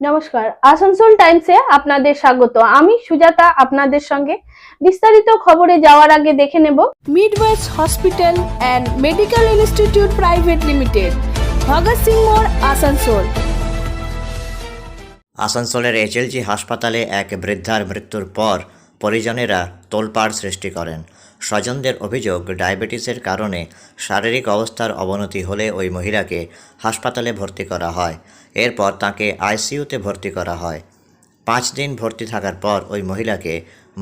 নমস্কার, আসানসোল টাইমসে আপনাদের স্বাগত। আমি সুজাতা আপনাদের সঙ্গে। বিস্তারিত খবরে যাওয়ার আগে দেখে নেব Midwest hospital and medical institute private limited, Bhagat Singh মোড়, আসানসোল। আসানসোলের এইচএলজি হাসপাতালে এক বৃদ্ধার মৃত্যুর পর পরিজনেরা তোলপাড় সৃষ্টি করেন। স্বজনদের অভিযোগ, ডায়াবেটিসের কারণে শারীরিক অবস্থার অবনতি হলে ওই মহিলাকে হাসপাতালে ভর্তি করা হয়। এরপর তাকে আইসিইউতে ভর্তি করা হয়। 5 দিন ভর্তি থাকার পর ওই মহিলাকে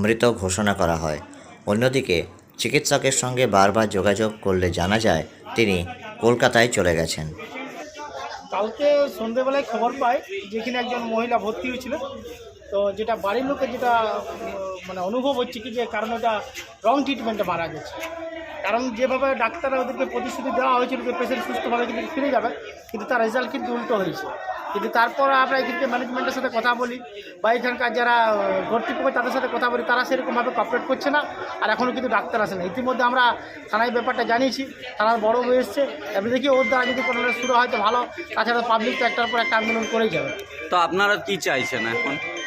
মৃত ঘোষণা করা হয়। অন্যদিকে চিকিৎসকের সঙ্গে বারবার যোগাযোগ করলে জানা যায় তিনি কলকাতায় চলে গেছেন। কালকে সন্ধ্যেবেলায় খবর পাই যেখানে একজন মহিলা ভর্তি হয়েছিল। তো যেটা বাড়ির লোকের যেটা মানে অনুভব হচ্ছে কি, যে কারণ ওটা রং ট্রিটমেন্টে মারা গেছে। কারণ যেভাবে ডাক্তাররা ওদেরকে প্রতিশ্রুতি দেওয়া হয়েছিল যে পেশেন্ট সুস্থভাবে কিন্তু ফিরে যাবে, কিন্তু তার রেজাল্ট কিন্তু উল্টো হয়েছে। কিন্তু তারপর আমরা এখানকে ম্যানেজমেন্টের সাথে কথা বলি বা এখানকার যারা কর্তৃপক্ষ তাদের সাথে কথা বলি, তারা সেরকমভাবে কপারেট করছে না। আর এখনও কিন্তু ডাক্তার আসে না। ইতিমধ্যে আমরা থানায় ব্যাপারটা জানিয়েছি, থানার বড় হয়ে এসছে। এবার দেখি ওর দ্বারা যদি কোনো শুরু হয় তো ভালো, তাছাড়া পাবলিক তো একটার পর একটা আন্দোলন করেই যাবে। তো আপনারা কি চাইছেন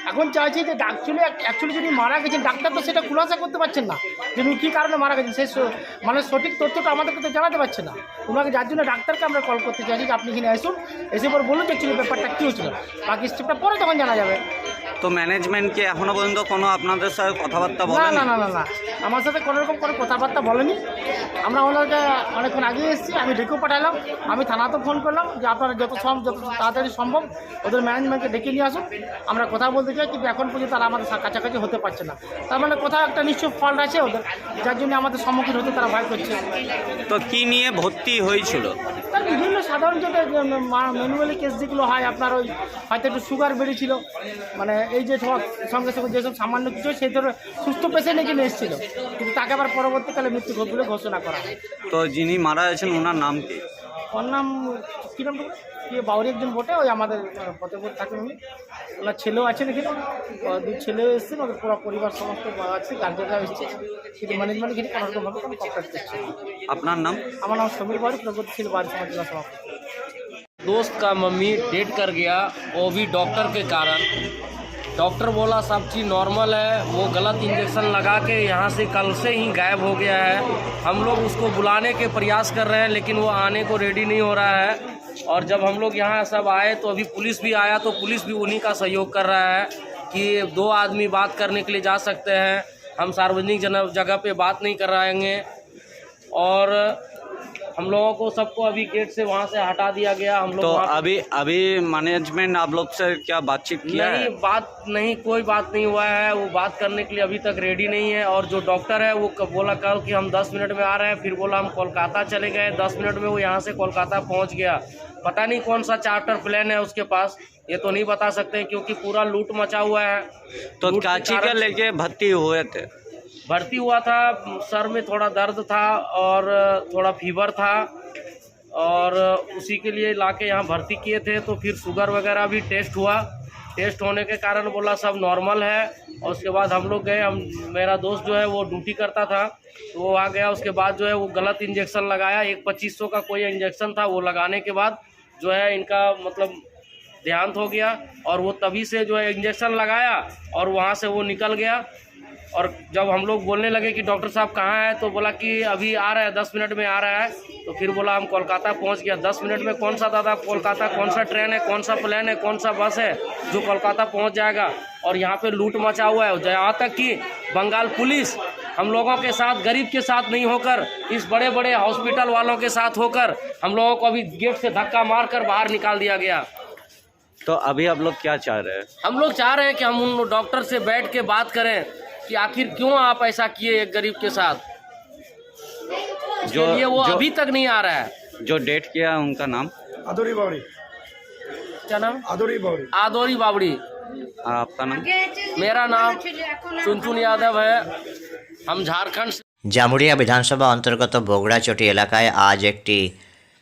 এখন চাইছি যে অ্যাকচুয়ালি যিনি মারা গেছেন ডাক্তার তো সেটা খুলাসা করতে পারছেন না, যিনি কী কারণে মারা গেছেন সেই মানে সঠিক তথ্যটা আমাদেরকে তো জানাতে পারছে না। ওনাকে যার জন্য ডাক্তারকে আমরা কল করতে চাইছি যে আপনি এখানে আসুন, এসে পর বলুন যে অ্যাকচুয়ালি ব্যাপারটা কী হচ্ছিল। বাকি স্টেপটা পরে তখন জানা যাবে। তো ম্যানেজমেন্টকে এখনো পর্যন্ত কোনো আপনাদের সাথে কথাবার্তা না বলেনি? না না না না আমার সাথে কোনো রকম কোনো কথাবার্তা বলেনি। আমরা ওনাকে অনেকক্ষণ আগে এসেছি, আমি ডেকেও পাঠালাম, আমি থানাতেও ফোন করলাম যে আপনারা যত তাড়াতাড়ি সম্ভব ওদের ম্যানেজমেন্টকে ডেকে নিয়ে আসুন, আমরা কথা বলতে চাই। কিন্তু এখন পর্যন্ত তারা আমাদের কাছাকাছি হতে পারছে না। তার মানে কোথাও একটা নিশ্চয় ফল্ট আছে ওদের, যার জন্য আমাদের সম্মুখীন হতে তারা ভয় করছে। তো কি নিয়ে ভর্তি হয়েছিল? তার বিভিন্ন সাধারণ যেটা ম্যানুয়ালি কেস যেগুলো হয়, আপনার ওই হয়তো একটু সুগার বেড়েছিল, মানে এই যে সঙ্গে সঙ্গে যেসব সামান্য কিছু সেই ধরনের সুস্থ পেশেন্ট এখানে এসেছিল, কিন্তু তাকে আবার পরবর্তীকালে মৃত্যু বলে ঘোষণা করা হয়। তো যিনি মারা গেছেন ওনার নাম কি? ওর নাম কী নাম বাউরি একজন বটে, ওই আমাদের ফতেপুর থাকেন উনি। ওনার ছেলেও আছেন এখানে, 2 ছেলেও এসেছেন, ওদের পুরো পরিবার সমস্ত আছে, গার্জেনরা এসছে। কিন্তু ম্যানেজমেন্ট এখানে কোনো রকমভাবে কোনো কপারেট করছে। আপনার নাম? আমার নাম সমীর বাউরি, প্রগতিশীল বাড়ি সমাজ জেলা সভাপতি। दोस्त का मम्मी डेट कर गया, वो भी डॉक्टर के कारण। डॉक्टर बोला सब चीज़ नॉर्मल है, वो गलत इंजेक्शन लगा के यहाँ से कल से ही गायब हो गया है। हम लोग उसको बुलाने के प्रयास कर रहे हैं लेकिन वो आने को रेडी नहीं हो रहा है। और जब हम लोग यहाँ सब आए तो अभी पुलिस भी आया, तो पुलिस भी उन्हीं का सहयोग कर रहा है कि 2 आदमी बात करने के लिए जा सकते हैं, हम सार्वजनिक जगह पे बात नहीं कर रहेंगे। और हम लोगों को सबको अभी गेट से वहाँ से हटा दिया गया। हम लोग तो अभी मैनेजमेंट आप लोग से क्या बातचीत किया है? नहीं, कोई बात नहीं हुआ है। वो बात करने के लिए अभी तक रेडी नहीं है। और जो डॉक्टर है वो बोला कल कि हम 10 मिनट में आ रहे हैं, फिर बोला हम कोलकाता चले गए, 10 मिनट में वो यहाँ से कोलकाता पहुँच गया। पता नहीं कौन सा चार्टर प्लान है उसके पास, ये तो नहीं बता सकते क्योंकि पूरा लूट मचा हुआ है। तो काची का लेके भर्ती हुए थे? भर्ती हुआ था, सर में थोड़ा दर्द था और थोड़ा फीवर था, और उसी के लिए लाके यहाँ भर्ती किए थे। तो फिर शुगर वगैरह भी टेस्ट हुआ, टेस्ट होने के कारण बोला सब नॉर्मल है। और उसके बाद हम लोग गए, मेरा दोस्त जो है वो ड्यूटी करता था, तो वो आ गया। उसके बाद जो है वो गलत इंजेक्शन लगाया, एक 2500 का कोई इंजेक्शन था, वो लगाने के बाद जो है इनका मतलब देहांत हो गया। और वो तभी से जो है इंजेक्शन लगाया और वहाँ से वो निकल गया। और जब हम लोग बोलने लगे कि डॉक्टर साहब कहाँ हैं, तो बोला कि अभी आ रहा है, 10 मिनट में आ रहा है। तो फिर बोला हम कोलकाता पहुंच गया। 10 मिनट में कौन सा दादा कोलकाता, कौन सा ट्रेन है, कौन सा प्लेन है, कौन सा बस है जो कोलकाता पहुंच जाएगा। और यहाँ पे लूट मचा हुआ है, यहाँ तक कि बंगाल पुलिस हम लोगों के साथ, गरीब के साथ नहीं होकर, इस बड़े बड़े हॉस्पिटल वालों के साथ होकर हम लोगों को अभी गेट से धक्का मार कर बाहर निकाल दिया गया। तो अभी आप लोग क्या चाह रहे हैं? हम लोग चाह रहे हैं कि हम उन डॉक्टर से बैठ के बात करें कि आखिर क्यों आप ऐसा किए एक गरीब के साथ, जो वो अभी तक नहीं आ रहा है। जो डेट किया है उनका नाम? आदोरी बावरी। क्या नाम? आदोरी बावरी। आदोरी बावड़ी। और आपका नाम? मेरा नाम चुनचुन यादव है, हम झारखंड से। জামুরিয়া বিধানসভা অন্তর্গত বগড়াচটি এলাকায় আজ একটি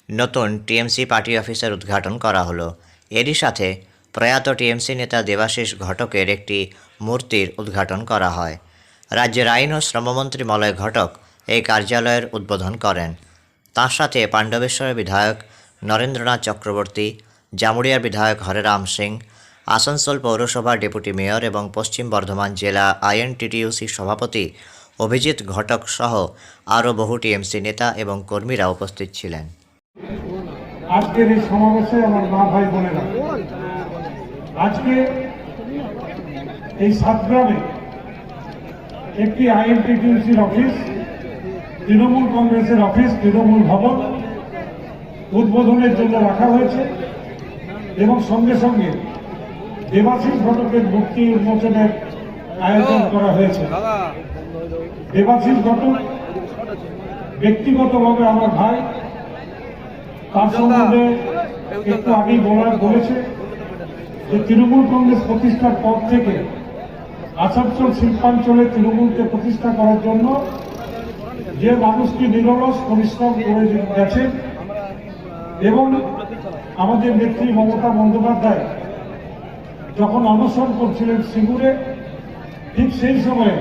নতুন টিএমসি পার্টি অফিসের উদ্ঘাটন করা হলো। এরই সাথে প্রয়াত টিএমসি নেতা দেবাশিস ঘটকের একটি মূর্তির উদ্ঘাটন করা হয়। রাজ্যের আইন ও শ্রমমন্ত্রী মলয় ঘটক এই কার্যালয়ের উদ্বোধন করেন। তার সাথে পাণ্ডবেশ্বরের বিধায়ক নরেন্দ্রনাথ চক্রবর্তী, জামুরিয়ার বিধায়ক হরেরাম সিং, আসানসোল পৌরসভা ডেপুটি মেয়র এবং পশ্চিম বর্ধমান জেলা আইএনটিটিইউসি সভাপতি অভিজিৎ ঘটক সহ আরও বহু টিএমসি নেতা এবং কর্মীরা উপস্থিত ছিলেন। আজকের এই সমাবেশে আমার মা ভাই বোনেরা, আজকে এই সাতগ্রামে একটি আইএনটিটিইউসির অফিস, তৃণমূল কংগ্রেসের অফিস, তৃণমূল ভবন উদ্বোধনের জন্য রাখা হয়েছে এবং সঙ্গে সঙ্গে দেবাশিস ঘটকের মূর্তি উন্মোচনের আয়োজন করা হয়েছে। দেবাশিস ঘটক ব্যক্তিগতভাবে আমার ভাই, তার সম্বন্ধে একটু আগেই বলেছে যে তৃণমূল কংগ্রেস প্রতিষ্ঠার পর থেকে আসানসোল শিল্পাঞ্চলে তৃণমূলকে প্রতিষ্ঠা করার জন্য যে মানুষটি নিরলস পরিশ্রম করে গেছেন এবং আমাদের নেত্রী মমতা বন্দ্যোপাধ্যায় যখন অনশন করছিলেন সিঙ্গুরে, ঠিক সেই সময়ে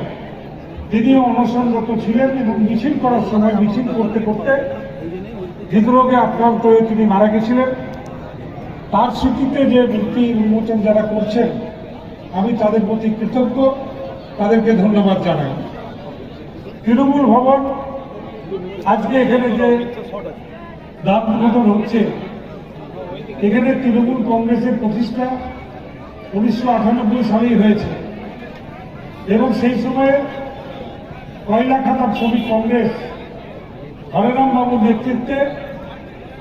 তিনিও অনশনরত ছিলেন এবং মিছিল করার সময় মিছিল করতে করতে হৃদরোগে আক্রান্ত হয়ে তিনি মারা গেছিলেন। তার স্মৃতিতে যে মূর্তি উন্মোচন যারা করছেন, আমি তাদের প্রতি কৃতজ্ঞ, তাদেরকে ধন্যবাদ জানাই। তৃণমূল ভবন আজকে এখানে যে দান উদ্বোধন হচ্ছে, এখানে তৃণমূল কংগ্রেসের প্রতিষ্ঠা 1998 সালেই হয়েছে এবং সেই সময়ে কয়লা খাদান শ্রমিক কংগ্রেস হরেরাম বাবুর নেতৃত্বে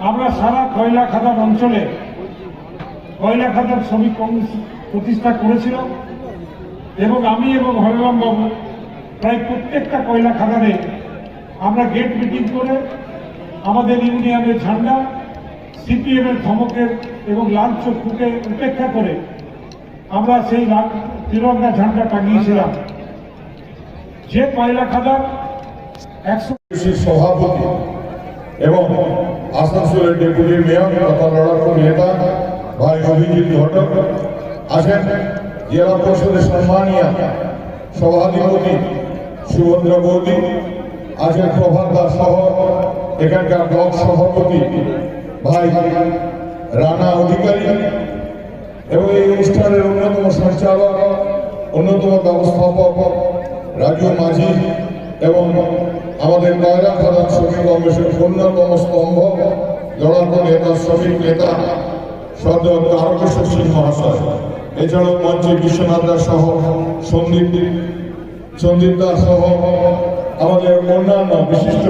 আমরা সারা কয়লা খাদান অঞ্চলে কয়লা খাদান শ্রমিক কংগ্রেস প্রতিষ্ঠা করেছিলাম এবং আমি এবং হরেরাম বাবু প্রায় প্রত্যেকটা কয়লা খাদানে আমরা গেট মিটিং করে আমাদের ইউনিয়নের ঝান্ডা সিপিএমের ধমকের এবং লাল চক্ষুকে উপেক্ষা করে আমরা সেই তিরঙ্গা ঝান্ডা টাঙিয়েছিলাম। যে কয়লা খাদান 100 সভাপতি এবং আসানসোলের ডেপুটি মেয়র তথা লড়াকু নেতা ভাই অভিজিৎ ঘটক আছেন, জেলা পরিষদের সম্মানীয় সভাধিপতি সুভদ্রা বৌদি আছেন, প্রভাত দাস সহ এখানকার ব্লক সভাপতি ভাই রানা অধিকারী এবং এই অনুষ্ঠানের অন্যতম সঞ্চালক, অন্যতম ব্যবস্থাপক রাজু মাঝি এবং আমাদের কয়লা খাদান শ্রমিক কংগ্রেসের অন্যতম স্তম্ভ লড়াকু নেতা, শ্রমিক নেতা সর্দার তারকেশ্বর সিং মহাশয়, এছাড়াও মঞ্চে বিশ্বনাথ দাস সহ সন্দীপ দাস সহ আমাদের অন্যান্য বিশিষ্ট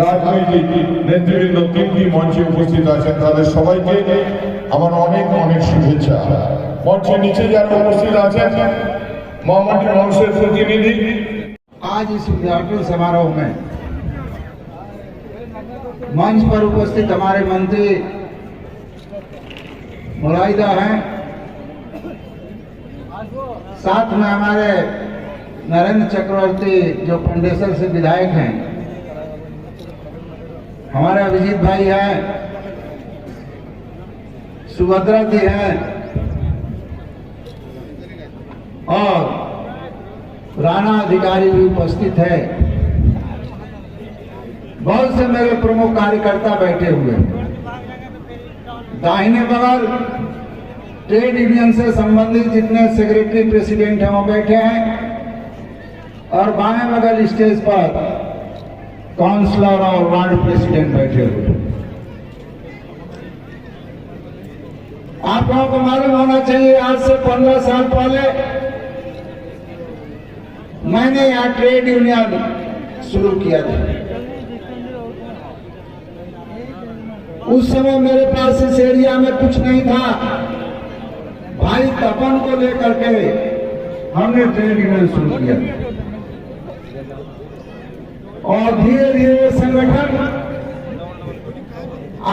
রাজনৈতিক নেতৃবৃন্দ 3টি মঞ্চে উপস্থিত আছেন। তাদের সবাইকে আমার অনেক অনেক শুভেচ্ছা। মঞ্চের নিচে যারা উপস্থিত আছেন মহামাটি মানুষের প্রতিনিধি, आज इस उद्घाटन समारोह में मंच पर उपस्थित हमारे मंत्री मुलाहिदा हैं, साथ में हमारे नरेंद्र चक्रवर्ती जो पंडेसर से विधायक हैं, हमारे अभिजीत भाई हैं, सुभद्रा जी हैं और राणा अधिकारी भी उपस्थित है। बहुत से मेरे प्रमुख कार्यकर्ता बैठे हुए। दाहिने बगल ट्रेड यूनियन से संबंधित जितने सेक्रेटरी प्रेसिडेंट हैं वो बैठे हैं और बाएं बगल स्टेज पर काउंसलर और वार्ड प्रेसिडेंट बैठे हुए। आप लोगों को मालूम होना चाहिए, आज से 15 साल पहले मैंने यहाँ ट्रेड यूनियन शुरू किया था। उस समय मेरे पास इस एरिया में कुछ नहीं था। भाई तपन को लेकर के हमने ट्रेड यूनियन शुरू किया और धीरे धीरे संगठन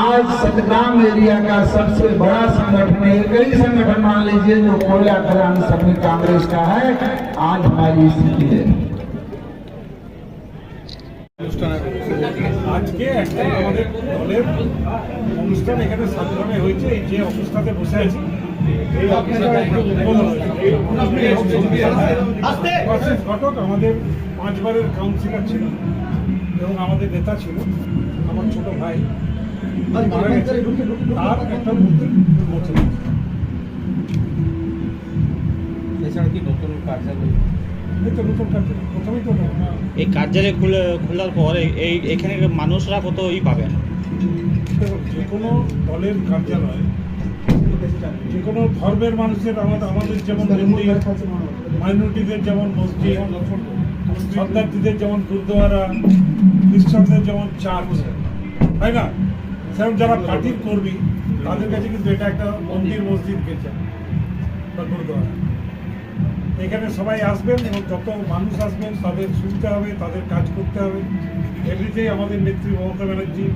आज सतग्राम एरिया का सबसे बड़ा संगठन है। कई संगठन मान लीजिए जो कोयला खदान श्रमिक कांग्रेस का है, आज हमारी स्थिति है। আজকে একটা আমাদের দলের অনুষ্ঠান এখানে সাতগ্রামে হয়েছে। এই যে অবস্থাতে বসে আছি, এই দেবাশিস ঘটক আমাদের 5 বারের কাউন্সিলর ছিল এবং আমাদের নেতা ছিল, আমার ছোট ভাই মারা গেছে, তার একটা মূর্তি উন্মোচন। এছাড়া কি নতুন কার্যালয়? এই তো নতুন কার্যালয়, প্রথমেই তো এই কার্যালয় খোলার পর এখানে মানুষরা কত পাবেন? দেখুন, যে কোনো দলের কার্যালয়, যে কোনো ধর্মের মানুষের আমাদের যেমন মাইনরিটিদের যেমন মসজিদ, সন্তানদের যেমন গুরুদ্বারা, খ্রিস্টানদের যেমন চার্চ, তাই না? সেরকম যারা পার্টির কর্মী তাদের কাছে কিন্তু এটা একটা মন্দির, মসজিদ, গির্জা বা গুরুদ্বারা। এখানে সবাই আসবেন এবং যত মানুষ আসবেন তাদের শুনতে হবে, তাদের কাজ করতে হবে। এমনিতেই আমাদের নেত্রী মমতা ব্যানার্জি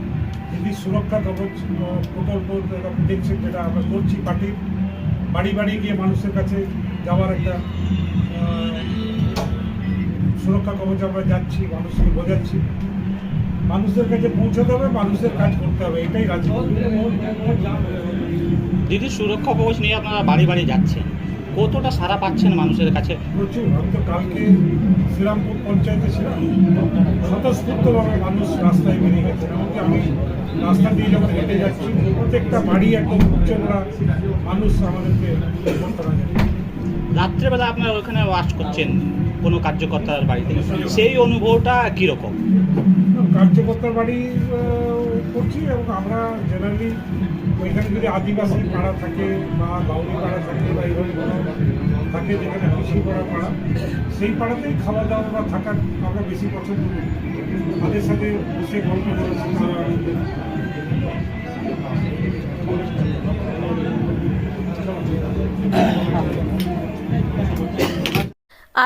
দিদি সুরক্ষা কবচ প্রকল্প দেখছেন, যেটা আমরা করছি পার্টির, বাড়ি বাড়ি গিয়ে মানুষের কাছে যাওয়ার একটা সুরক্ষা কবচ আমরা যাচ্ছি, মানুষকে বোঝাচ্ছি, মানুষের কাছে পৌঁছাতে হবে, মানুষের কাজ করতে হবে, এটাই রাজনীতি। দিদি সুরক্ষা কবচ নিয়ে আপনারা বাড়ি বাড়ি যাচ্ছেন, কতটা সাড়া পাচ্ছেন মানুষের কাছে? প্রচুর। আমি তো কালকে শ্রীরামপুর পঞ্চায়েতে ছিলাম, স্বতঃস্ফূর্তভাবে মানুষ রাস্তায় বেরিয়ে গেছে। এমনকি আমি রাস্তা দিয়ে যখন হেঁটে যাচ্ছি, প্রত্যেকটা বাড়ি একদম উচ্চরা মানুষ আমাদেরকে করা যায়। রাত্রেবেলা আপনারা ওখানে ওয়াচ করছেন কোনো কার্যকর্তার বাড়িতে, সেই অনুভবটা কীরকম? কার্যকর্তার বাড়ি করছি এবং আমরা জেনারেলি ওইখানে যদি আদিবাসী পাড়া থাকে বা বাউরি পাড়া থাকে বা এইভাবে থাকে যেখানে কৃষি করা পাড়া, সেই পাড়াতেই খাওয়া দাওয়া বা থাকার আমরা বেশি পছন্দ করি। তাদের সাথে বসে গল্প করেছি।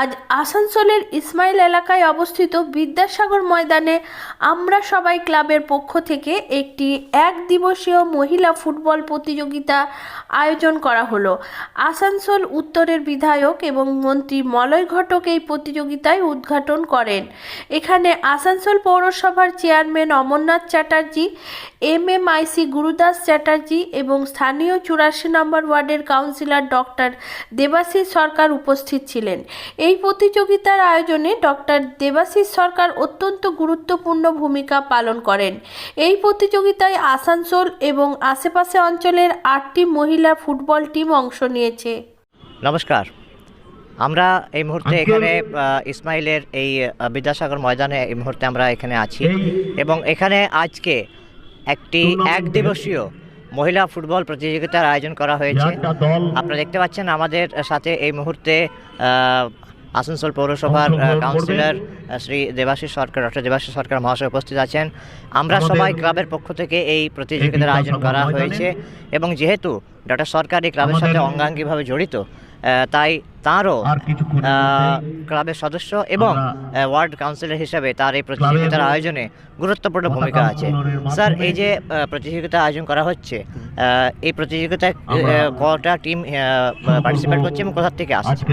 আজ আসানসোলের ইসমাইল এলাকায় অবস্থিত বিদ্যাসাগর ময়দানে আমরা সবাই ক্লাবের পক্ষ থেকে একটি একদিবসীয় মহিলা ফুটবল প্রতিযোগিতা আয়োজন করা হলো। আসানসোল উত্তরের বিধায়ক এবং মন্ত্রী মলয় ঘটক এই প্রতিযোগিতায় উদ্ঘাটন করেন। এখানে আসানসোল পৌরসভার চেয়ারম্যান অমরনাথ চ্যাটার্জি, MMIC গুরুদাস চ্যাটার্জি এবং স্থানীয় 84 নম্বর ওয়ার্ডের কাউন্সিলর ডক্টর দেবাশিস সরকার উপস্থিত ছিলেন। এই প্রতিযোগিতার আয়োজনে ডক্টর দেবাশিস সরকার অত্যন্ত গুরুত্বপূর্ণ ভূমিকা পালন করেন। এই প্রতিযোগিতায় আসানসোল এবং আশেপাশে অঞ্চলের 8টি মহিলা ফুটবল টিম অংশ নিয়েছে। নমস্কার, আমরা এই মুহূর্তে এখানে ইসমাইলের এই বিদ্যাসাগর ময়দানে এই মুহূর্তে আমরা এখানে আছি এবং এখানে আজকে একটি একদিবসীয় মহিলা ফুটবল প্রতিযোগিতার আয়োজন করা হয়েছে। আপনারা দেখতে পাচ্ছেন আমাদের সাথে এই মুহূর্তে আসানসোল পৌরসভার কাউন্সিলর শ্রী দেবাশিস সরকার, ডক্টর দেবাশিস সরকার মহাশয় উপস্থিত আছেন। আমরা সবাই ক্লাবের পক্ষ থেকে এই প্রতিযোগিতার আয়োজন করা হয়েছে এবং যেহেতু ডক্টর সরকার এই ক্লাবের সাথে অঙ্গাঙ্গিভাবে জড়িত, তাই তাঁরও ক্লাবের সদস্য এবং ওয়ার্ড কাউন্সিলর হিসেবে তার এই প্রতিযোগিতার আয়োজনে গুরুত্বপূর্ণ ভূমিকা আছে। স্যার, এই যে প্রতিযোগিতা আয়োজন করা হচ্ছে, এই প্রতিযোগিতায় কটা টিম পার্টিসিপেট করছে এবং কোথা থেকে আসছে?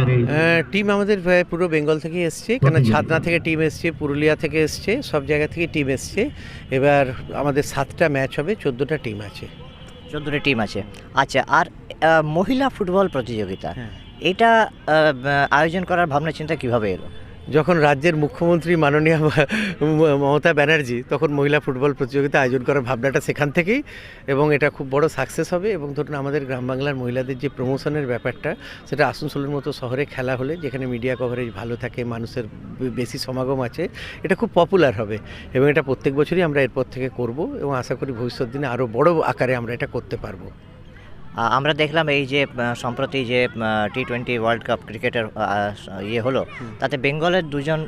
টিম আমাদের পুরো বেঙ্গল থেকে এসছে, কেন ছাদনা থেকে টিম এসছে, পুরুলিয়া থেকে এসছে, সব জায়গা থেকে টিম এসছে। এবার আমাদের 7টা ম্যাচ হবে, 14টা টিম আছে। 14টা টিম আছে। আচ্ছা, আর মহিলা ফুটবল প্রতিযোগিতা এটা আয়োজন করার ভাবনা চিন্তা কীভাবে এলো? যখন রাজ্যের মুখ্যমন্ত্রী মাননীয় মমতা ব্যানার্জি, তখন মহিলা ফুটবল প্রতিযোগিতা আয়োজন করার ভাবনাটা সেখান থেকেই, এবং এটা খুব বড় সাকসেস হবে। এবং ধরুন আমাদের গ্রাম বাংলার মহিলাদের যে প্রমোশনের ব্যাপারটা, সেটা আসানসোলের মতো শহরে খেলা হলে, যেখানে মিডিয়া কভারেজ ভালো থাকে, মানুষের বেশি সমাগম আছে, এটা খুব পপুলার হবে এবং এটা প্রত্যেক বছরই আমরা এরপর থেকে করব এবং আশা করি ভবিষ্যৎ দিনে আরও বড় আকারে আমরা এটা করতে পারবো। আমরা দেখলাম এই যে সম্প্রতি যে T20 ওয়ার্ল্ড কাপ ক্রিকেটের ইয়ে হলো, তাতে বেঙ্গলের 2জন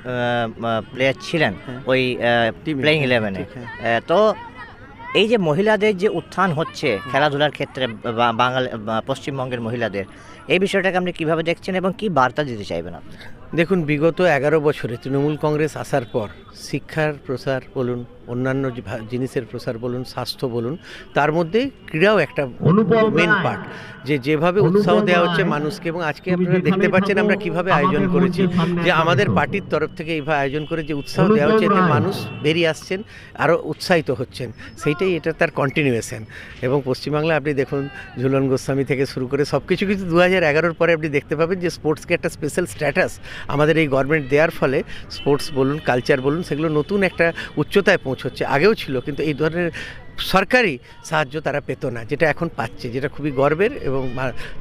প্লেয়ার ছিলেন ওই প্লেইং 11-এ। তো এই যে মহিলাদের যে উত্থান হচ্ছে খেলাধুলার ক্ষেত্রে পশ্চিমবঙ্গের মহিলাদের, এই বিষয়টাকে আপনি কীভাবে দেখছেন এবং কী বার্তা দিতে চাইবেন আপনি? দেখুন, বিগত 11 বছরে তৃণমূল কংগ্রেস আসার পর শিক্ষার প্রসার বলুন, অন্যান্য জিনিসের প্রসার বলুন, স্বাস্থ্য বলুন, তার মধ্যে ক্রীড়াও একটা মেন পার্ট। যেভাবে উৎসাহ দেওয়া হচ্ছে মানুষকে, এবং আজকে আপনারা দেখতে পাচ্ছেন আমরা কিভাবে আয়োজন করেছি, যে আমাদের পার্টির তরফ থেকে এইভাবে আয়োজন করে যে উৎসাহ দেওয়া হচ্ছে, এতে মানুষ বেরিয়ে আসছেন, আরও উৎসাহিত হচ্ছেন, সেইটাই এটা তার কন্টিনিউয়েশন। এবং পশ্চিমবাংলা আপনি দেখুন, ঝুলন গোস্বামী থেকে শুরু করে সব কিছু কিন্তু 2011-র পরে আপনি দেখতে পাবেন যে স্পোর্টসকে একটা স্পেশাল স্ট্যাটাস আমাদের এই গভর্নমেন্ট দেওয়ার ফলে স্পোর্টস বলুন, কালচার বলুন, সেগুলো নতুন একটা উচ্চতায় পৌঁছচ্ছে। আগেও ছিল, কিন্তু এই ধরনের সরকারি সাহায্য তারা পেত না, যেটা এখন পাচ্ছে, যেটা খুবই গর্বের এবং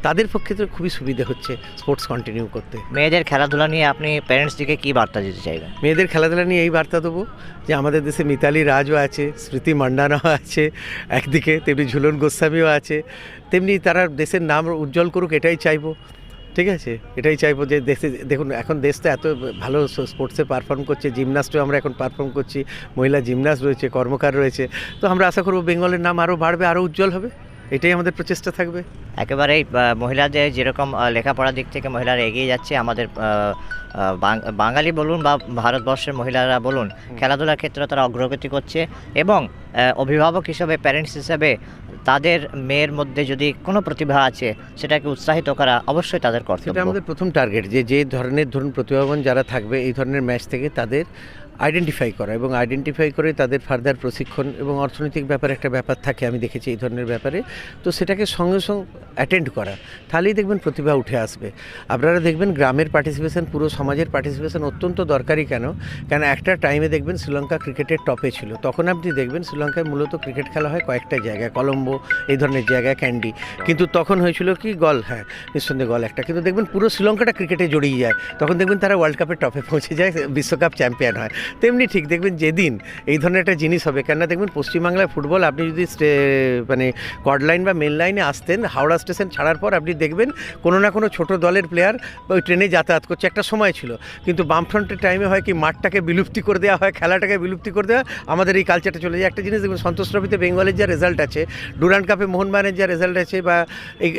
তাদের পক্ষে তো খুবই সুবিধে হচ্ছে স্পোর্টস কন্টিনিউ করতে। মেয়েদের খেলাধুলা নিয়ে আপনি প্যারেন্টসদিকে কী বার্তা দিতে চাইবেন? মেয়েদের খেলাধুলা নিয়ে এই বার্তা দেবো যে আমাদের দেশে মিতালি রাজও আছে, স্মৃতি মান্ডানাও আছে একদিকে, তেমনি ঝুলন গোস্বামীও আছে, তেমনি তারা দেশের নাম উজ্জ্বল করুক, এটাই চাইবো। ঠিক আছে, এটাই চাইবো যে দেশে দেখুন এখন দেশটা এত ভালো স্পোর্টসে পারফর্ম করছে, জিমনাস্টেও আমরা এখন পারফর্ম করছি, মহিলা জিমনাস্ট রয়েছে, কর্মকার রয়েছে, তো আমরা আশা করবো বেঙ্গলের নাম আরও বাড়বে, আরও উজ্জ্বল হবে, এটাই আমাদের প্রচেষ্টা থাকবে। একেবারেই মহিলাদের যেরকম লেখাপড়ার দিক থেকে মহিলারা এগিয়ে যাচ্ছে, আমাদের বাঙালি বলুন বা ভারতবর্ষের মহিলারা বলুন, খেলাধুলার ক্ষেত্রে তারা অগ্রগতি করছে এবং অভিভাবক হিসাবে, প্যারেন্টস হিসাবে তাদের মেয়ের মধ্যে যদি কোনো প্রতিভা আছে সেটাকে উৎসাহিত করা অবশ্যই তাদের কর্তব্য। সেটা আমাদের প্রথম টার্গেট, যে ধরনের ধরুন প্রতিভাবান যারা থাকবে এই ধরনের ম্যাচ থেকে তাদের আইডেন্টিফাই করা এবং আইডেন্টিফাই করে তাদের ফার্দার প্রশিক্ষণ এবং অর্থনৈতিক ব্যাপারে একটা ব্যাপার থাকে, আমি দেখেছি এই ধরনের ব্যাপারে, তো সেটাকে সঙ্গে সঙ্গে অ্যাটেন্ড করা, তাহলেই দেখবেন প্রতিভা উঠে আসবে। আপনারা দেখবেন গ্রামের পার্টিসিপেশন, পুরো সমাজের পার্টিসিপেশন অত্যন্ত দরকারি। কেন একটা টাইমে দেখবেন শ্রীলঙ্কা ক্রিকেটের টপে ছিল, তখন আপনি দেখবেন শ্রীলঙ্কায় মূলত ক্রিকেট খেলা হয় কয়েকটা জায়গায়, কলম্বো এই ধরনের জায়গায়, ক্যান্ডি, কিন্তু তখন হয়েছিল কি গল, হ্যাঁ নিঃসন্দেহে গল একটা, কিন্তু দেখবেন পুরো শ্রীলঙ্কাটা ক্রিকেটে জড়িয়ে যায়, তখন দেখবেন তারা ওয়ার্ল্ড কাপের টপে পৌঁছে যায়, বিশ্বকাপ চ্যাম্পিয়ন হয়। তেমনি ঠিক দেখবেন যেদিন এই ধরনের একটা জিনিস হবে, কেননা দেখবেন পশ্চিমবাংলায় ফুটবল আপনি যদি মানে কর্ড লাইন বা মেন লাইনে আসতেন, হাওড়া স্টেশন ছাড়ার পর আপনি দেখবেন কোনো না কোনো ছোট দলের প্লেয়ার ওই ট্রেনে যাতায়াত করছে, একটা সময় ছিল, কিন্তু বামফ্রন্টের টাইমে হয় কি মাঠটাকে বিলুপ্তি করে দেওয়া হয়, খেলাটাকে বিলুপ্তি করে দেওয়া, আমাদের এই কালচারটা চলে যায়। একটা জিনিস দেখবেন সন্তোষ ট্রফিতে বেঙ্গলের যা রেজাল্ট আছে, ডুরান্ড কাপে মোহনবাগানের যা রেজাল্ট আছে, বা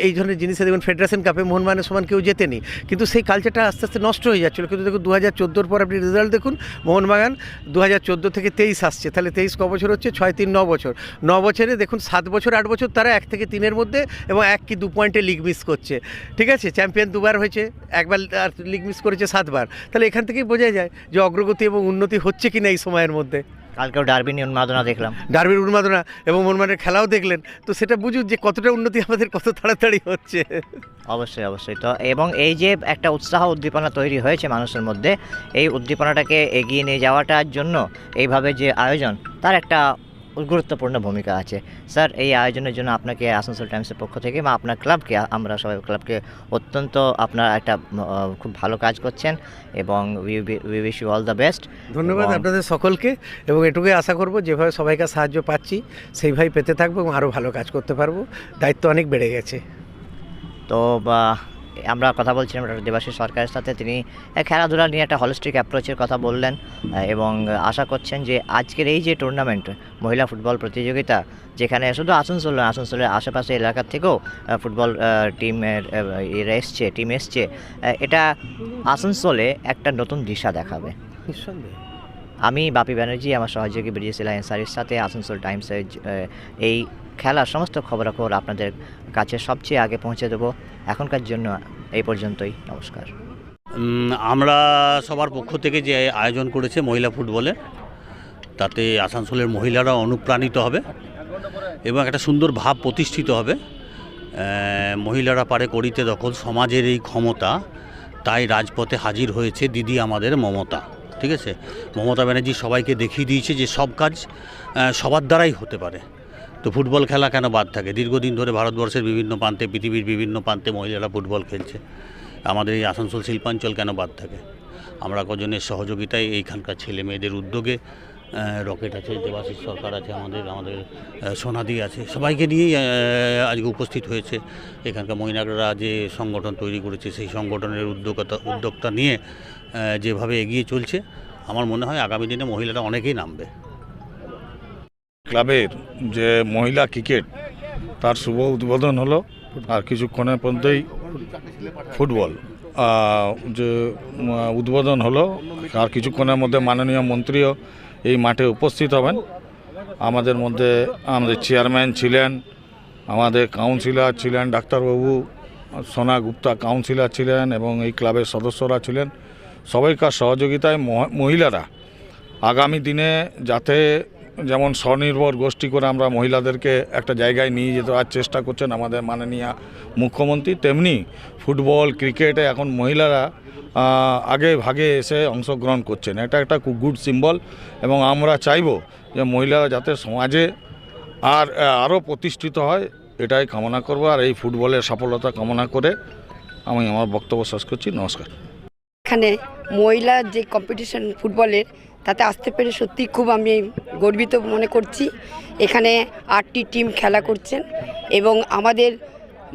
এই ধরনের জিনিসে দেখবেন ফেডারেশন কাপে মোহনবাগানের সমান কেউ জেতেনি, কিন্তু সেই কালচারটা আস্তে আস্তে নষ্ট হয়ে যাচ্ছিলো। কিন্তু দেখুন 2014 পর আপনি রেজাল্ট দেখুন, মোহনবাগান 2014 থেকে 23 আসছে, তাহলে 23 ক বছর হচ্ছে, 6 3 9 বছর, 9 বছরে দেখুন 7 বছর 8 বছর তারা 1 থেকে 3-এর মধ্যে এবং 1 কি 2 পয়েন্টে লিগ মিস করছে। ঠিক আছে, চ্যাম্পিয়ন 2বার হয়েছে, একবার আর লিগ মিস করেছে 7বার, তাহলে এখান থেকেই বোঝা যায় যে অগ্রগতি এবং উন্নতি হচ্ছে কিনা এই সময়ের মধ্যে। কালকেও ডার্বি নিয়ে উন্মাদনা দেখলাম, ডার্বির উন্মাদনা এবং মোহনবাগানের খেলাও দেখলেন, তো সেটা বুঝুন যে কতটা উন্নতি আমাদের কত তাড়াতাড়ি হচ্ছে। অবশ্যই অবশ্যই। তো এবং এই যে একটা উৎসাহ উদ্দীপনা তৈরি হয়েছে মানুষের মধ্যে, এই উদ্দীপনাটাকে এগিয়ে নিয়ে যাওয়াটার জন্য এইভাবে যে আয়োজন, তার একটা গুরুত্বপূর্ণ ভূমিকা আছে। স্যার, এই আয়োজনের জন্য আপনাকে আসানসোল টাইমসের পক্ষ থেকে বা আপনার ক্লাবকে, আমরা সবাই ক্লাবকে অত্যন্ত, আপনার একটা খুব ভালো কাজ করছেন এবং we wish you all the best. ধন্যবাদ আপনাদের সকলকে, এবং এটুকুই আশা করব যেভাবে সবাইকে সাহায্য পাচ্ছি সেইভাবেই পেতে থাকবো এবং আরও ভালো কাজ করতে পারবো, দায়িত্ব অনেক বেড়ে গেছে। তো আমরা কথা বলছিলাম ডক্টর দেবাশিস সরকারের সাথে, তিনি খেলাধুলা নিয়ে একটা হলিস্টিক অ্যাপ্রোচের কথা বললেন এবং আশা করছেন যে আজকের এই যে টুর্নামেন্ট, মহিলা ফুটবল প্রতিযোগিতা, যেখানে শুধু আসানসোলের আশেপাশে এলাকার থেকেও ফুটবল টিম এসছে, এটা আসানসোলে একটা নতুন দিশা দেখাবে নিঃসন্দেহে। আমি বাপি ব্যানার্জি, আমার সহযোগী ব্রিজেশিলা এনসারির সাথে আসানসোল টাইমসের এই খেলার সমস্ত খবরাখবর আপনাদের কাছে সবচেয়ে আগে পৌঁছে দেবো। এখনকার জন্য এই পর্যন্তই, নমস্কার। আমরা সবার পক্ষ থেকে যে আয়োজন করেছে মহিলা ফুটবলে, তাতে আসানসোলের মহিলারা অনুপ্রাণিত হবে এবং একটা সুন্দর ভাব প্রতিষ্ঠিত হবে। মহিলারা পারে করিতে দখল, সমাজের এই ক্ষমতা, তাই রাজপথে হাজির হয়েছে দিদি আমাদের মমতা। ঠিক আছে, মমতা ব্যানার্জি সবাইকে দেখিয়ে দিয়েছে যে সব কাজ সবার দ্বারাই হতে পারে। তো ফুটবল খেলা কেন বাদ থাকে? দীর্ঘদিন ধরে ভারতবর্ষের বিভিন্ন প্রান্তে, পৃথিবীর বিভিন্ন প্রান্তে মহিলারা ফুটবল খেলছে, আমাদের এই আসানসোল শিল্পাঞ্চল কেন বাদ থাকে? আমরা কজনের সহযোগিতায়, এইখানকার ছেলে মেয়েদের উদ্যোগে, রকেট আছে, দেবাশিস সরকার আছে, আমাদের সোনাদি আছে, সবাইকে নিয়েই আজকে উপস্থিত হয়েছে। এখানকার মহিলারা যে সংগঠন তৈরি করেছে, সেই সংগঠনের উদ্যোক্তা নিয়ে যেভাবে এগিয়ে চলছে, আমার মনে হয় আগামী দিনে মহিলারা অনেকেই নামবে। ক্লাবের যে মহিলা ক্রিকেট, তার শুভ উদ্বোধন হলো, আর কিছুক্ষণের মধ্যেই ফুটবল যে উদ্বোধন হলো, আর কিছুক্ষণের মধ্যে মাননীয় মন্ত্রীও এই মাঠে উপস্থিত হবেন। আমাদের মধ্যে আমাদের চেয়ারম্যান ছিলেন, আমাদের কাউন্সিলর ছিলেন ডাক্তারবাবু সোনা গুপ্তা, কাউন্সিলর ছিলেন, এবং এই ক্লাবের সদস্যরা ছিলেন। সবাইকার সহযোগিতায় মহিলারা আগামী দিনে যাতে যেমন স্বনির্ভর গোষ্ঠী করে আমরা মহিলাদেরকে একটা জায়গায় নিয়ে যেতে চেষ্টা করছেন আমাদের মাননীয় মুখ্যমন্ত্রী, তেমনি ফুটবল ক্রিকেটে এখন মহিলারা আগে ভাগে এসে অংশগ্রহণ করছেন। এটা একটা খুব গুড সিম্বল, এবং আমরা চাইব যে মহিলারা যাতে সমাজে আর আরও প্রতিষ্ঠিত হয় এটাই কামনা করব, আর এই ফুটবলের সফলতা কামনা করে আমি আমার বক্তব্য শেষ করছি। নমস্কার। এখানে মহিলা যে কম্পিটিশন ফুটবলের তাতে আসতে পেরে সত্যি খুব আমি গর্বিত মনে করছি। এখানে 8টি টিম খেলা করছেন এবং আমাদের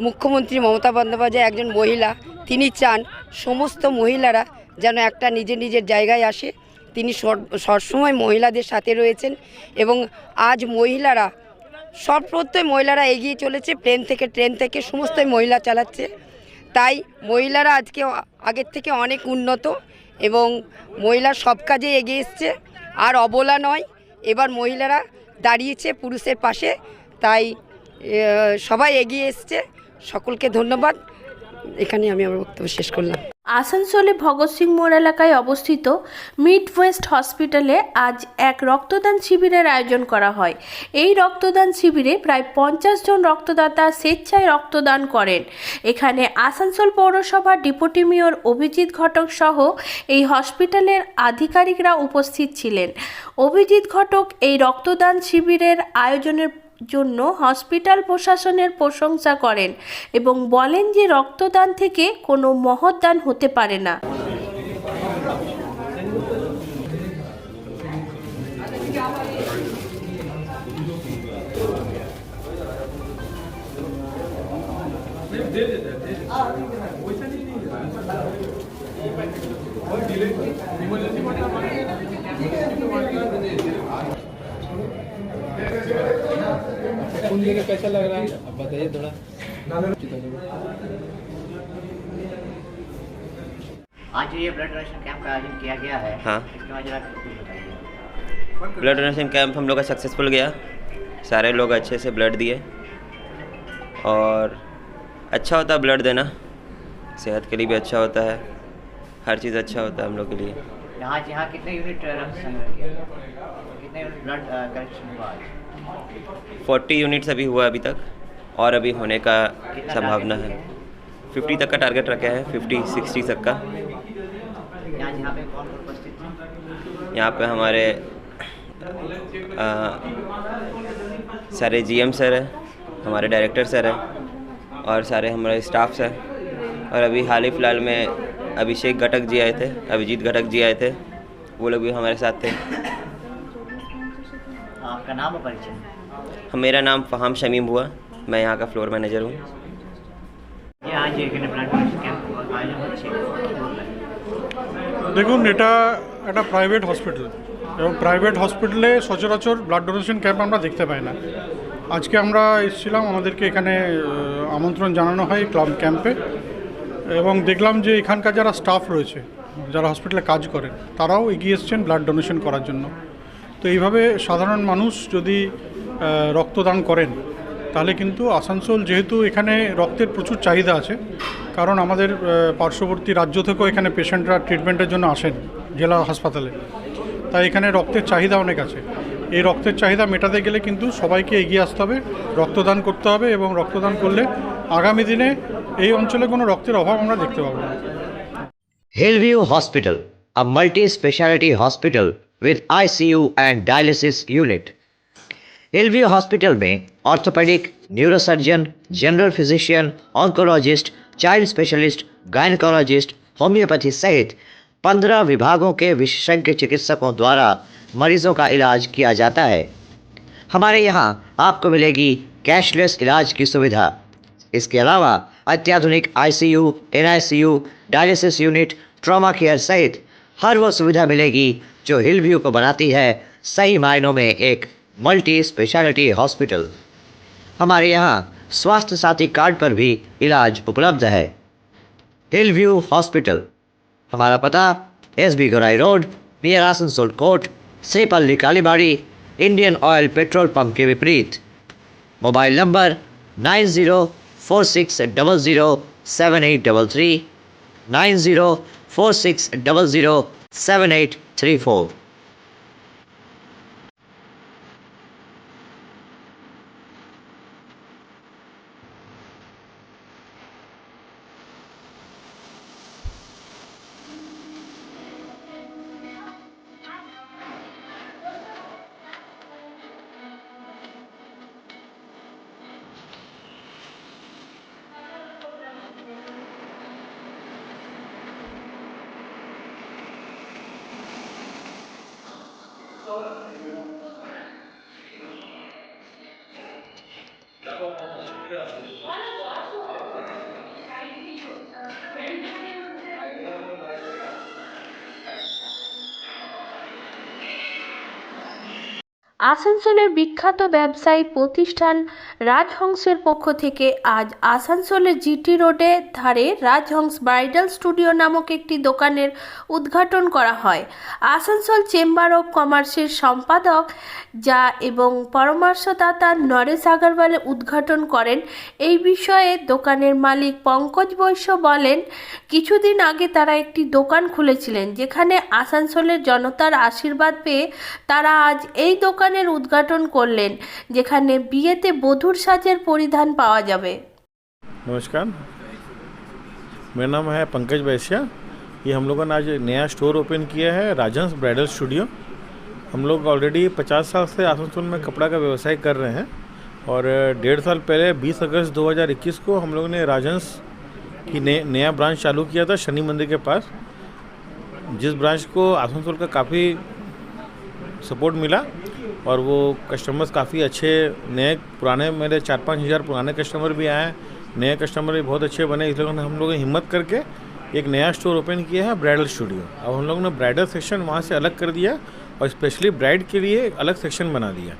মুখ্যমন্ত্রী মমতা বন্দ্যোপাধ্যায় একজন মহিলা, তিনি চান সমস্ত মহিলারা যেন একটা নিজের নিজের জায়গায় আসে। তিনি সবসময় মহিলাদের সাথে রয়েছেন এবং আজ মহিলারা সর্বত্রই মহিলারা এগিয়ে চলেছে। ট্রেন থেকে সমস্তই মহিলা চালাচ্ছে। তাই মহিলারা আজকে আগের থেকে অনেক উন্নত এবং মহিলা সব কাজে এগিয়ে এসছে, আর অবলা নয়। এবার মহিলারা দাঁড়িয়েছে পুরুষের পাশে, তাই সবাই এগিয়ে এসছে। সকলকে ধন্যবাদ। এখানে আমি আমার বক্তব্য শেষ করলাম। আসানসোলে ভগৎ সিং মোড় এলাকায় অবস্থিত মিড ওয়েস্ট হসপিটালে আজ এক রক্তদান শিবিরের আয়োজন করা হয়। এই রক্তদান শিবিরে প্রায় 50 জন রক্তদাতা স্বেচ্ছায় রক্তদান করেন। এখানে আসানসোল পৌরসভার ডেপুটি মেয়র অভিজিৎ ঘটক সহ এই হসপিটালের আধিকারিকরা উপস্থিত ছিলেন। অভিজিৎ ঘটক এই রক্তদান শিবিরের আয়োজনের জন্য হসপিটাল প্রশাসনের প্রশংসা করেন এবং বলেন যে রক্তদান থেকে কোনো মহৎ দান হতে পারে না। कैसा लग रहा है अब बताइए थोड़ा। आज ये ब्लड डोनेशन कैंप का आयोजन किया गया है। हाँ, इसके बारे में कुछ बताइए। ब्लड डोनेशन कैंप हम लोग का सक्सेसफुल गया। सारे लोग अच्छे से ब्लड दिए और अच्छा होता है ब्लड देना, सेहत के लिए भी अच्छा होता है, हर चीज़ अच्छा होता है हम लोग के लिए। यहाँ कितने यूनिट रक्त संग्रह किया, कितने यूनिट ब्लड कलेक्शन हुआ आज? 40 यूनिट्स अभी हुआ अभी तक और अभी होने का संभावना है। 50 तक का टारगेट रखे हैं, 50-60 तक का। यहाँ पे कौन उपस्थित थे? यहाँ पे हमारे सारे जीएम सर है, हमारे डायरेक्टर सर है और सारे हमारे स्टाफ है। और अभी हाल ही फिलहाल में अभिषेक घटक जी आए थे, अभिजीत घटक जी आए थे, वो लोग भी हमारे साथ थे। आपका नाम और परिचय? मेरा नाम फ़हाम शमीम हुआ, मैं यहाँ का फ्लोर मैनेजर हूँ। ये आज এখানে ব্লাড ডোনেশন ক্যাম্প আয়োজন হচ্ছে, দেখুন, এটা একটা প্রাইভেট হসপিটাল এবং প্রাইভেট হসপিটালে সচরাচর ব্লাড ডোনেশন ক্যাম্প আমরা দেখতে পাই না। আজকে আমরা এসেছিলাম, আমাদেরকে এখানে আমন্ত্রণ জানানো হয় ক্যাম্পে, এবং দেখলাম যে এখানকার যারা স্টাফ রয়েছে, যারা হসপিটালে কাজ করেন, তারাও এগিয়ে এসছেন ব্লাড ডোনেশন করার জন্য। তো এইভাবে সাধারণ মানুষ যদি রক্তদান করেন তাহলে কিন্তু আসানসোল, যেহেতু এখানে রক্তের প্রচুর চাহিদা আছে, কারণ আমাদের পার্শ্ববর্তী রাজ্য থেকেও এখানে পেশেন্টরা ট্রিটমেন্টের জন্য আসেন জেলা হাসপাতালে, তাই এখানে রক্তের চাহিদা অনেক আছে। এই রক্তের চাহিদা মেটাতে গেলে কিন্তু সবাইকে এগিয়ে আসতে হবে, রক্তদান করতে হবে, এবং রক্তদান করলে আগামী দিনে এই অঞ্চলে কোনো রক্তের অভাব আমরা দেখতে পাবো না। Hillview Hospital, a multi-speciality hospital with ICU and dialysis unit. Hillview Hospital में orthopaedic, neurosurgeon, general physician, oncologist, child specialist, gynaecologist, homeopathy सहित 15 विभागों के विशेषज्ञ चिकित्सकों द्वारा मरीजों का इलाज किया जाता है। हमारे यहाँ आपको मिलेगी कैशलेस इलाज की सुविधा। इसके अलावा अत्याधुनिक ICU, NICU, dialysis unit, trauma care सहित हर वो सुविधा मिलेगी जो हिलव्यू को बनाती है सही मायनों में एक मल्टी स्पेशलिटी हॉस्पिटल। हमारे यहाँ स्वास्थ्य साथी कार्ड पर भी इलाज उपलब्ध है। हिलव्यू हॉस्पिटल, हमारा पता SB Gorai road, near Asansol court, Sripally Kalibari, Indian oil petrol pump के विपरीत। Mobile number 9046007833, 9046007834। আসানসোলের বিখ্যাত ব্যবসায়ী প্রতিষ্ঠান রাজহংসের পক্ষ থেকে আজ আসানসোলের জিটি রোডের ধারে রাজহংস ব্রাইডাল স্টুডিও নামক একটি দোকানের উদ্ঘাটন করা হয়। আসানসোল চেম্বার অফ কমার্সের সম্পাদক যা এবং পরামর্শদাতা নরেশ আগরওয়াল উদ্ঘাটন করেন। এই বিষয়ে দোকানের মালিক পঙ্কজ বৈশ্য বলেন, কিছুদিন আগে তারা একটি দোকান খুলেছিলেন, যেখানে আসানসোলের জনতার আশীর্বাদ পেয়ে তারা আজ এই দোকানের উদ্ঘাটন করলেন, যেখানে বিয়েতে বধূর সাজের পরিধান পাওয়া যাবে। नमस्कार, मेरा नाम है पंकज वैश्य। ये हम लोगों ने आज नया स्टोर ओपन किया है, राजहंस ब्राइडल स्टूडियो। हम लोग ऑलरेडी 50 साल से आसनसोल में कपड़ा का व्यवसाय कर रहे हैं और 1.5 साल पहले 20 अगस्त 2021 को हम लोग ने राजहंस की नया ब्रांच चालू किया था शनि मंदिर के पास, जिस ब्रांच को आसनसोल का काफ़ी सपोर्ट मिला और वो कस्टमर्स काफ़ी अच्छे, नए पुराने मेरे 4-5 हज़ार पुराने कस्टमर भी आए, नए कस्टमर भी बहुत अच्छे बने। इस लोगों ने हम लोगों ने हिम्मत करके एक नया स्टोर ओपन किया है, ब्राइडल स्टूडियो। अब हम लोगों ने ब्राइडल सेक्शन वहाँ से अलग कर दिया और स्पेशली ब्राइड के लिए एक अलग सेक्शन बना दिया।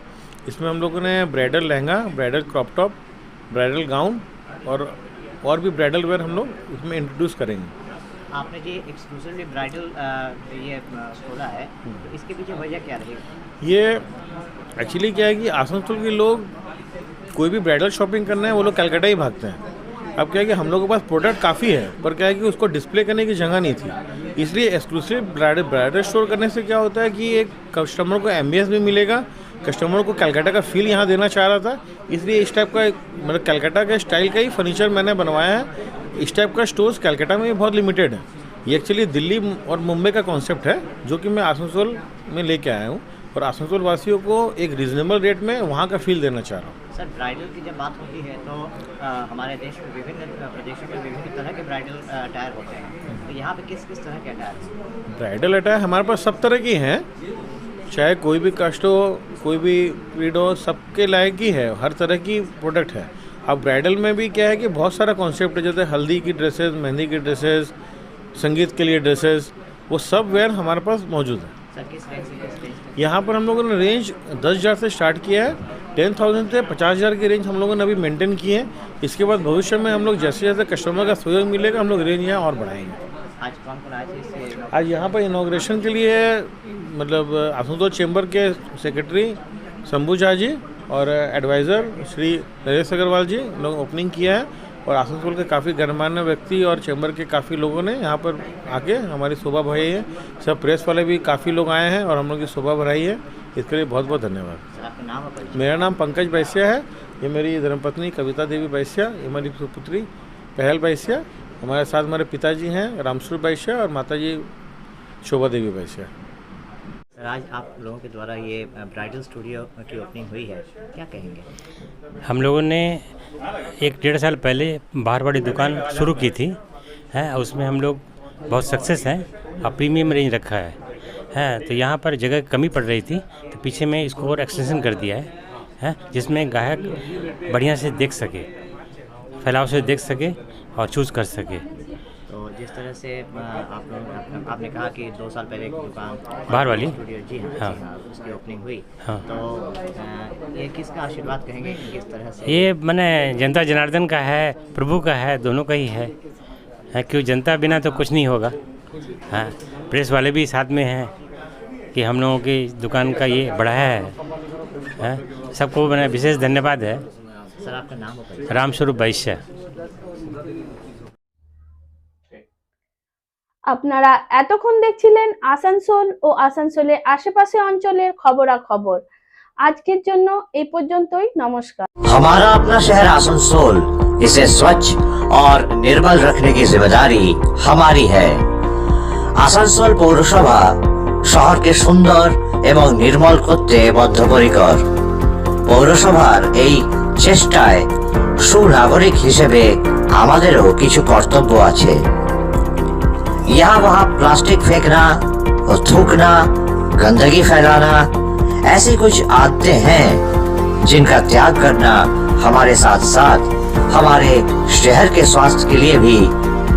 इसमें हम लोगों ने bridal lehenga, bridal crop top, bridal gown और भी ब्राइडल वेयर हम लोग इसमें इंट्रोड्यूस करेंगे। आपने जो एक्सक्लूसिवली ब्राइडल ये खोला है, तो इसके पीछे वजह क्या रहेगी? ये एक्चुअली क्या है कि आसनसोल के लोग कोई भी ब्राइडल शॉपिंग करना है वो लोग कलकत्ता ही भागते हैं। अब क्या है कि हम लोगों के पास प्रोडक्ट काफ़ी है, पर क्या है कि उसको डिस्प्ले करने की जगह नहीं थी। इसलिए एक्सक्लूसिव ब्राइडल स्टोर करने से क्या होता है कि एक कस्टमर को एम्बियंस भी मिलेगा, कस्टमर को कलकत्ता का फील यहाँ देना चाह रहा था। इसलिए इस टाइप का मतलब कलकत्ता के स्टाइल का ही फर्नीचर मैंने बनवाया है। इस टाइप का स्टोर्स कलकत्ता में भी बहुत लिमिटेड है। ये एक्चुअली दिल्ली और मुंबई का कॉन्सेप्ट है, जो कि मैं आसनसोल में लेके आया हूँ और आसनसोल वासियों को एक रीजनेबल रेट में वहाँ का फील देना चाह रहा हूँ। सर, ब्राइडल की जब बात होती है तो हमारे देश में विभिन्न प्रदेशों में विभिन्न तरह के ब्राइडल अटायर होते हैं, तो यहाँ पे किस किस तरह के अटायर हैं? ब्राइडल अटायर हमारे पास सब तरह की हैं, चाहे कोई भी कास्ट हो, कोई भी क्रीड हो, सबके लायक ही है, हर तरह की प्रोडक्ट है। अब ब्राइडल में भी क्या है कि बहुत सारा कॉन्सेप्ट है, जैसे हल्दी की ड्रेसेस, मेहंदी की ड्रेसेस, संगीत के लिए ड्रेसेस, वो सब वेयर हमारे पास मौजूद है। सर, किस रेंज से किस रेंज? यहाँ पर हम लोगों ने रेंज 10,000 से स्टार्ट किया है, 10,000 से 50,000 की रेंज हम लोगों ने अभी मेंटेन की है। इसके बाद भविष्य में हम लोग जैसे जैसे कस्टमर का सहयोग मिलेगा हम लोग रेंज यहाँ और बढ़ाएंगे। आज कौन कौन आए थे? आज यहाँ पर इनॉग्रेशन के लिए मतलब आसनसोल चेंबर के सेक्रेटरी शंभू झा जी और एडवाइज़र श्री नरेश अग्रवाल जी लोग ओपनिंग किया है और आसनसोल के काफ़ी गणमान्य व्यक्ति और चैम्बर के काफ़ी लोगों ने यहाँ पर आके हमारी शोभा बढ़ाई है। सब प्रेस वाले भी काफ़ी लोग आए हैं और हम लोग की शोभा बढ़ाई है, इसके लिए बहुत बहुत धन्यवाद। मेरा नाम पंकज वैश्य है, ये मेरी धर्मपत्नी कविता देवी वैश्य, ये हमारी पुत्री पहल वैश्य, हमारे साथ हमारे पिताजी हैं रामस्वरूप वैश्य और माताजी शोभा देवी वैश्य। आज आप लोगों के द्वारा ये ब्राइडल स्टूडियो की ओपनिंग हुई है, क्या कहेंगे? हम लोगों ने 1-1.5 साल पहले बाहर वाली दुकान शुरू की थी, है उसमें हम लोग बहुत सक्सेस हैं और प्रीमियम रेंज रखा है। तो यहाँ पर जगह कमी पड़ रही थी, तो पीछे में इसको और एक्सटेंशन कर दिया है, जिसमें ग्राहक बढ़िया से देख सके, फैलाव से देख सके और चूज़ कर सके। तो जिस तरह से आपने कहा कि 2 साल पहले एक दुकान बाहर वाली स्टूडियो जी हाँ, उसकी ओपनिंग हुई, हाँ। तो ये किसका आशीर्वाद कहेंगे कि किस तरह से? ये मैंने जनता जनार्दन का है, प्रभु का है, दोनों का ही है क्यों जनता बिना तो कुछ नहीं होगा। हाँ, प्रेस वाले भी साथ में हैं कि हम लोगों की दुकान का ये बढ़ाया है। सबको मैंने विशेष धन्यवाद है। सर, आपका नाम? रामस्वरूप वैश्य। আপনারা এতক্ষণ দেখছিলেন আসানসোল ও আসানসোলের আশেপাশে অঞ্চলের খবরাখবর। আজকের জন্য এই পর্যন্তই, নমস্কার। हमारा अपना शहर आसनसोल, इसे स्वच्छ और निर्मल रखने की जिम्मेदारी हमारी है। आसानसोल পৌরসভা শহরকে সুন্দর এবং নির্মল করতে বদ্ধপরিকর। পৌরসভার এই চেষ্টায় সুনাগরিক হিসেবে আমাদেরও কিছু কর্তব্য আছে। यहाँ वहाँ प्लास्टिक फेंकना और थूकना गंदगी फैलाना, ऐसी कुछ आदतें हैं जिनका त्याग करना हमारे साथ साथ हमारे शहर के स्वास्थ्य के लिए भी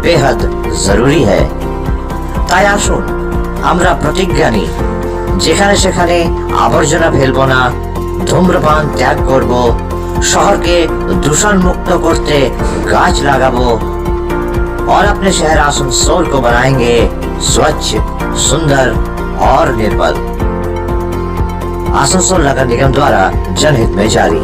बेहद जरूरी है। তাই আসুন আমরা প্রতিজ্ঞা নিই, যেখানে সেখানে আবর্জনা ফেলবো না, ধূম্রপান ত্যাগ করব, শহরকে দূষণ মুक्त করতে गाछ लगाबो और अपने शहर आसनसोल को बनाएंगे स्वच्छ, सुंदर और निर्मल। आसनसोल नगर निगम द्वारा जनहित में जारी।